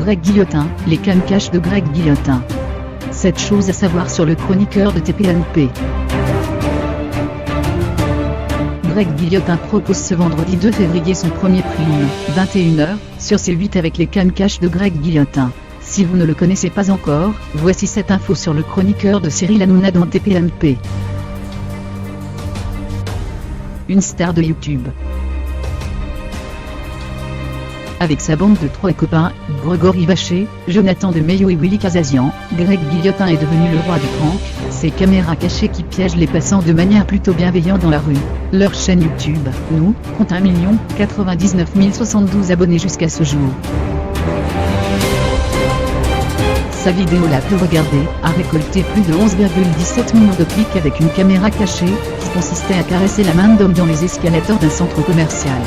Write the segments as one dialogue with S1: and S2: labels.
S1: Greg Guillotin, les cam-caches de Greg Guillotin. 7 choses à savoir sur le chroniqueur de TPMP. Greg Guillotin propose ce vendredi 2 février son premier prime, 21h, sur C8 avec les cam-caches de Greg Guillotin. Si vous ne le connaissez pas encore, voici cette info sur le chroniqueur de Cyril Hanouna dans TPMP. Une star de YouTube. Avec sa bande de 3 copains, Grégory Vacher, Jonathan Demeyo et Willy Cazazian, Greg Guillotin est devenu le roi du prank, ces caméras cachées qui piègent les passants de manière plutôt bienveillante dans la rue. Leur chaîne YouTube, Nous, compte 1 099 072 abonnés jusqu'à ce jour. Sa vidéo la plus regardée a récolté plus de 11,17 millions de clics avec une caméra cachée, qui consistait à caresser la main d'homme dans les escalators d'un centre commercial.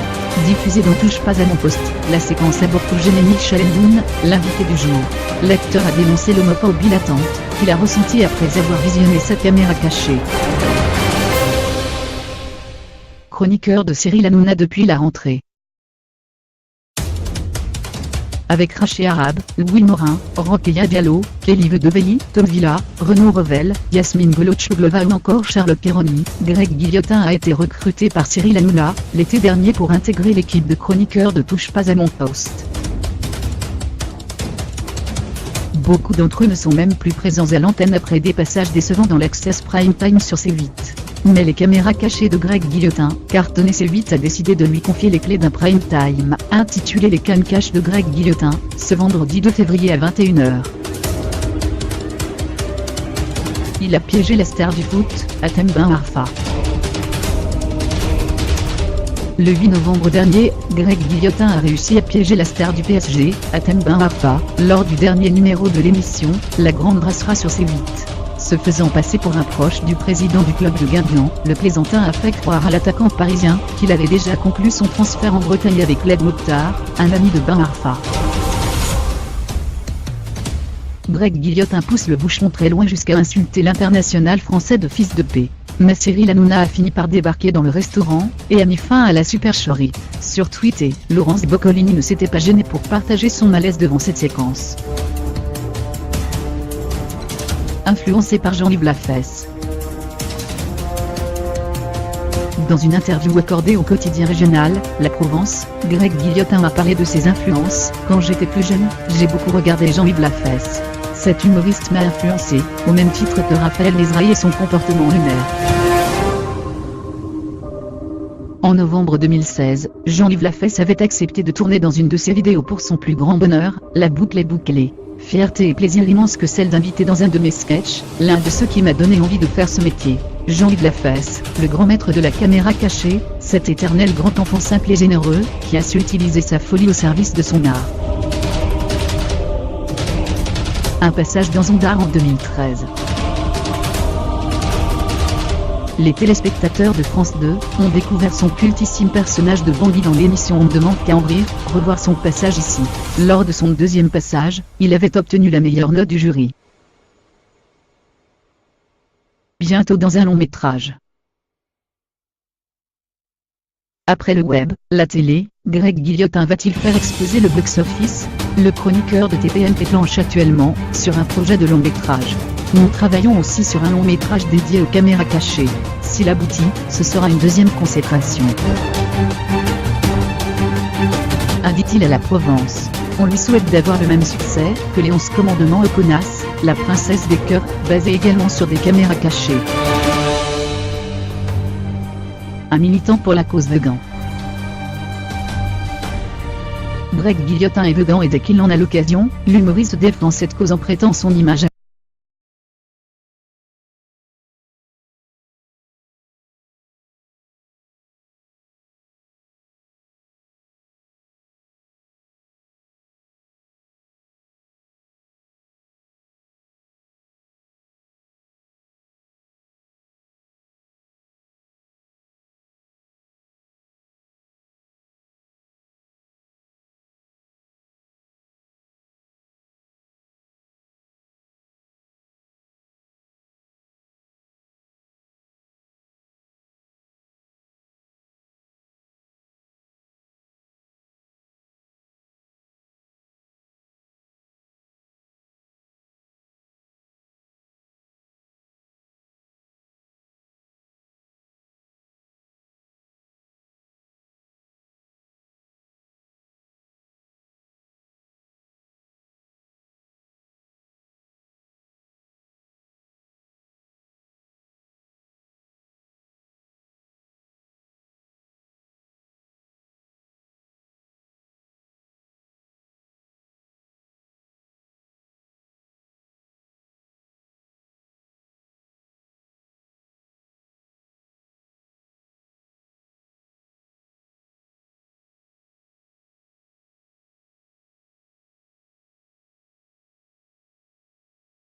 S1: Diffusée dans Touche pas à mon poste, la séquence aborde pour Jérémy Chalendoun, l'invité du jour. L'acteur a dénoncé l'homophobie latente, qu'il a ressentie après avoir visionné sa caméra cachée. Chroniqueur de Cyril Hanouna depuis la rentrée. Avec Rachid Arabe, Louis Morin, Rokhaya Diallo, Kelly Vedevelli, Tom Villa, Renaud Revel, Yasmine Golotchouglova ou encore Charles Perroni, Greg Guillotin a été recruté par Cyril Hanouna, l'été dernier pour intégrer l'équipe de chroniqueurs de Touche pas à mon poste. Beaucoup d'entre eux ne sont même plus présents à l'antenne après des passages décevants dans l'Access Prime Time sur C8. Mais les caméras cachées de Greg Guillotin, cartonné C8 a décidé de lui confier les clés d'un prime time, intitulé Les cam-caches de Greg Guillotin, ce vendredi 2 février à 21h. Il a piégé la star du foot, Hatem Ben Arfa. Le 8 novembre dernier, Greg Guillotin a réussi à piéger la star du PSG, Hatem Ben Arfa, lors du dernier numéro de l'émission, La Grande Brassera sur C8. Se faisant passer pour un proche du président du club de Guingamp, le plaisantin a fait croire à l'attaquant parisien qu'il avait déjà conclu son transfert en Bretagne avec Led Mokhtar, un ami de Ben Arfa. Greg Guillotin pousse le bouchon très loin jusqu'à insulter l'international français de fils de paix. Mais Cyril Hanouna a fini par débarquer dans le restaurant, et a mis fin à la supercherie. Sur Twitter, Laurence Boccolini ne s'était pas gênée pour partager son malaise devant cette séquence. Influencé par Jean-Yves Lafesse. Dans une interview accordée au quotidien régional, La Provence, Greg Guillotin a parlé de ses influences. Quand j'étais plus jeune, j'ai beaucoup regardé Jean-Yves Lafesse. Cet humoriste m'a influencé, au même titre que Raphaël Lézraille et son comportement lunaire. En novembre 2016, Jean-Yves Lafesse avait accepté de tourner dans une de ses vidéos pour son plus grand bonheur, La boucle est bouclée. Fierté et plaisir immense que celle d'inviter dans un de mes sketchs, l'un de ceux qui m'a donné envie de faire ce métier. Jean-Yves Lafesse, le grand maître de la caméra cachée, cet éternel grand enfant simple et généreux, qui a su utiliser sa folie au service de son art. Un passage dans Ondar en 2013. Les téléspectateurs de France 2 ont découvert son cultissime personnage de Bangui dans l'émission On ne demande qu'à en rire, revoir son passage ici. Lors de son deuxième passage, il avait obtenu la meilleure note du jury. Bientôt dans un long métrage. Après le web, la télé, Greg Guillotin va-t-il faire exploser le box-office? Le chroniqueur de TPMP planche actuellement sur un projet de long métrage. Nous travaillons aussi sur un long métrage dédié aux caméras cachées. S'il aboutit, ce sera une deuxième consécration. Invite-t-il à la Provence? On lui souhaite d'avoir le même succès que les 11 commandements Okonas, la princesse des cœurs, basée également sur des caméras cachées. Un militant pour la cause vegan. Greg Guillotin est vegan et dès qu'il en a l'occasion, l'humoriste défend cette cause en prêtant son image à